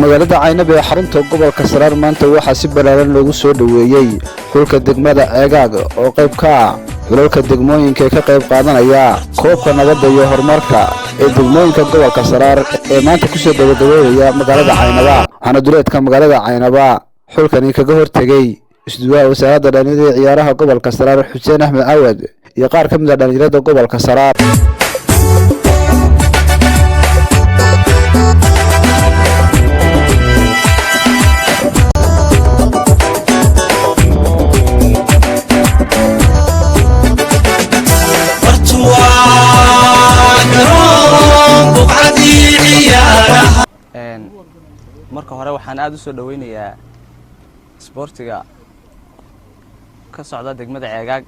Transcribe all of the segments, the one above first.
magaalada Caynaba ee xarunta gobolka Saraar maanta waxa si balaaran loogu soo dhaweeyay xulka degmada Ceegaag oo qayb ka ah xulalka degmooyinka ka qayb qaadanaya koobka nabadda iyo horumarka ee degmooyinka gobolka Saraar ee maanta ku soo dhaweeyay magaalada Caynaba waxaana duleedka magaalada Caynaba xulkani kaga hortagay isduwaa wasaaradda dhalinyarada iyo ciyaaraha gobolka Saraar Xuseen Axmed Awad iyo qaar ka mid ah dhalinyarada gobolka Saraar marka hore waxaan aad u soo dhaweynayaa isboortiga ka socda degmada Ceegaag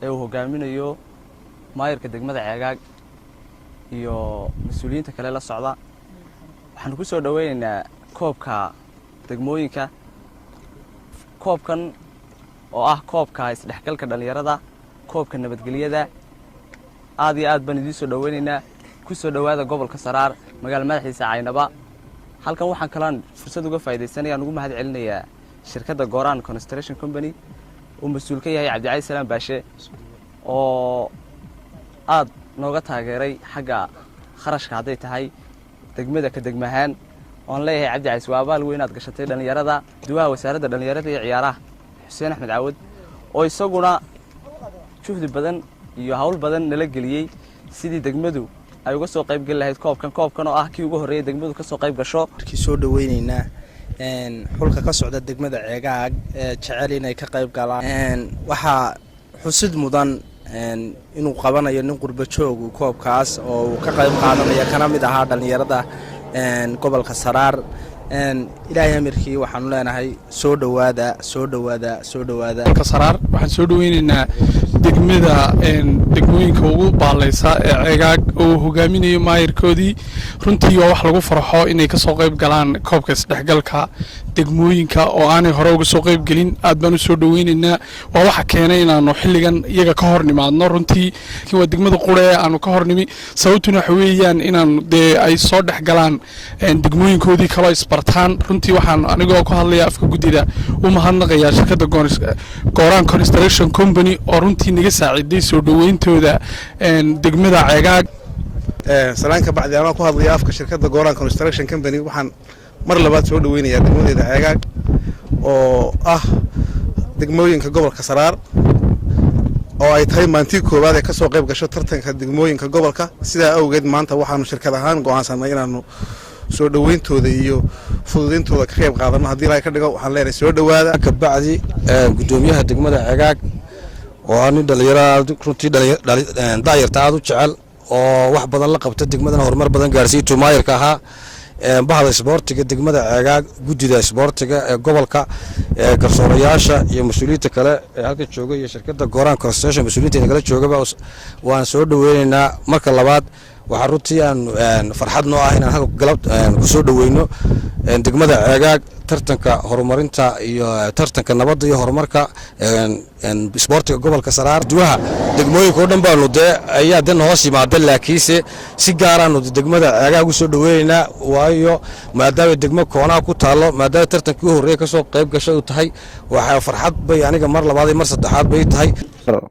ee uu hogaaminayo maayirka degmada Ceegaag iyo mas'uuliyiinta kale la socda waxaan ku soo dhaweynaynaa koobka degmooyinka koobkan oo ah koobka isdhexgalka dhalinyarada koobka nabadgelyada aad iyo aad baan idin soo dhaweynaynaa ku soo dhawaada gobolka Saraar magaalada madaxiisa Caynaba halkan waxaan kalaan fursad uga faa'iideysanayaan ugu mahad celinayaa shirkadda Goran Construction Company oo mas'uul ka yahay Cabdi Salaam Baashe oo aad nooga taageeray xagga kharashka haday tahay degmada ka degmahan oo leeyahay Cabdi Cays waa abaal weyn aad gashatay dhalinyarada duwaha wasaaradda dhalinyarada iyo ciyaaraha Xuseen Axmed Awad oo isaguna juhdi badan iyo hawl badan nala geliyay sidii degmadu ay uga soo qayb gal lahayd koobkan oo ah kii ugu horeeyay degmadu ka soo qayb gasho markii soo dhaweynayna xulka ka socda degmada Ceegaag jecel inay ka qayb galaan waxa xusid mudan inuu qabanayo nin qurba joog koobkaas oo ka qayb qaadanaya kana mid ahaa dhalinyarada gobolka Saraar ilaahay amarkii waxaan leenahay soo dhawaada ka Saraar waxaan soo dhaweynaynaa degmooyinka ugu baalaysa ee Ceegaag oo hogaaminayo maayirkoodii runtii waa wax lagu farxo inay ka soo qayb galaan koobka isdhexgalka degmooyinka oo aanay hore uga soo qayb galin aad baan u soo dhaweynaynaa waa waxa keenay inaanu xilligan iyaga ka hor nimaadno runtii waa degmada qure aanu ka hor nimi sababtuna waxa weeyaan inaan ay soo dhex galaan degmooyinkoodii kala isbartaan runtii waxaan anigoo ku hadlaya afka gudida u mahadnaqayaa shirkadda Goran Construction Company oo runtii naga saaciday soo dhaweyntooda degmada Ceegaag salaanka bacdi aan ku hadlaya afka shirkadda Goran Construction Company waxaan mar labaad soo dhaweynayaa degmada Ceegaag oo ah degmooyinka gobolka Saraar oo ay tahay maantii koowaad ee ka soo qayb gasho tartanka degmooyinka gobolka sidaa awgeed maanta waxaanu shirkad ahaan go'aansanay inaanu soo dhaweyntooda iyo fududeyntooda ka qayb qaadano haddii ay ka dhigo waxaan leenahay soo dhawaada ka bacdi gudoomiyaha degmada Ceegaag oo aan dhalinyarada runtii daayirta aad u jecel oo wax badan la qabta degmadana horumar badan gaarsiiyo maayirka ahaa bahda isboortiga degmada Ceegaag gudida isboortiga ee gobolka garsoorayaasha iyo mas'uuliyiinta kale ee halka jooga iyo shirkadda Goran Construction mas'uuliyiinta kale joogaba waan soo dhaweynaynaa marka labaad waxa runtii aan farxad noo ah inaan halka galab ku soo dhaweyno degmada Ceegaag tartanka horumarinta iyo tartanka nabadda iyo horumarka isboortiga gobolka Saraar duwaha degmooyinka oo dhan baanu ayaa dan hoos yimaada laakiinse si gaar ah degmada Ceegaag u soo dhaweynaa waayo maadaama degmo koonaa ku taalo maadaama tartankii horeeyay ka soo qayb gashay tahay waxa farxad bay aniga mar labaad iyo mar saddexaad bay tahay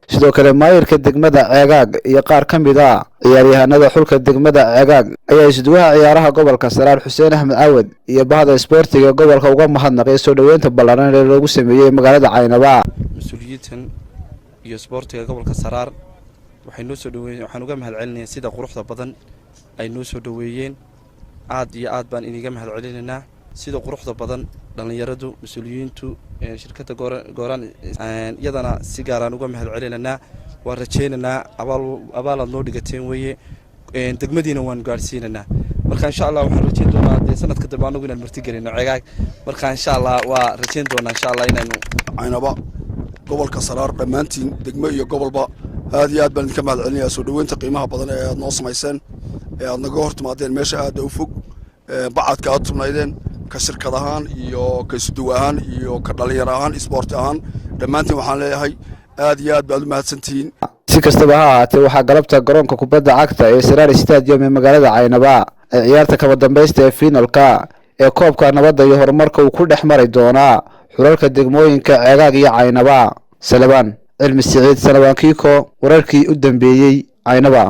sidoo kale maayirka degmada Ceegaag iyo qaar ka mid ah ciyaaryahanada xulka degmada Ceegaag ayaa isduwaha ciyaaraha gobolka Saraar Xuseen Axmed Awad iyo bahda isboortiga gobolka uga mahadnaqay soo dhaweynta ballaaran ee loogu sameeyay magaalada Caynaba mas'uuliyiintan iyo isboortiga gobolka Saraar waxaan uga mahad celinayaa sida quruxda badan ay noo soo dhaweeyeen aad iyo aad baan iniga mahad celinaynaa sida quruxda badan dhalinyaradu mas'uuliyiintu shirkadda Goran iyadana si gaar ah uga mahad celinaynaa waan rajaynaynaa abaalaad noo dhigateen weeye degmadiina waan gaarsiinaynaa marka insha Allah waxaan rajayn doonaa sanadka dambe anagu inaan marti galino Ceegaag marka insha Allah waa rajayn doonaa insha Allah inaanu Caynaba gobolka Saraar dhamaantiin degmo iyo gobolba aad iyo aad baan ka mahad celinayaa soo dhaweynta qiimaha badan ee aad noo sameeyeen ee aad naga hortimaadeen meesha aad u fog bacadka aad tubnaydeen ka shirkad ahaan iyo ka isduw ahaan iyo ka dhalinyaro ahaan sport ahaan dhamaantiin waxaan leeyahay aad iyo aad baad u mahadsantihiin si kastaba ha ahaatee waxaa galabta garoonka kubadda cagta ee Saraar Stadium ee magaalada Caynaba ciyaarta kaba dambaysta ee finalka ee koobka nabadda iyo horumarka uu ku dhex mari doonaa xulalka degmooyinka Ceegaag iyo Caynaba. Salabaan Cilmi Siciid Salabaan Kiiko wararkii u dambeeyay Caynaba.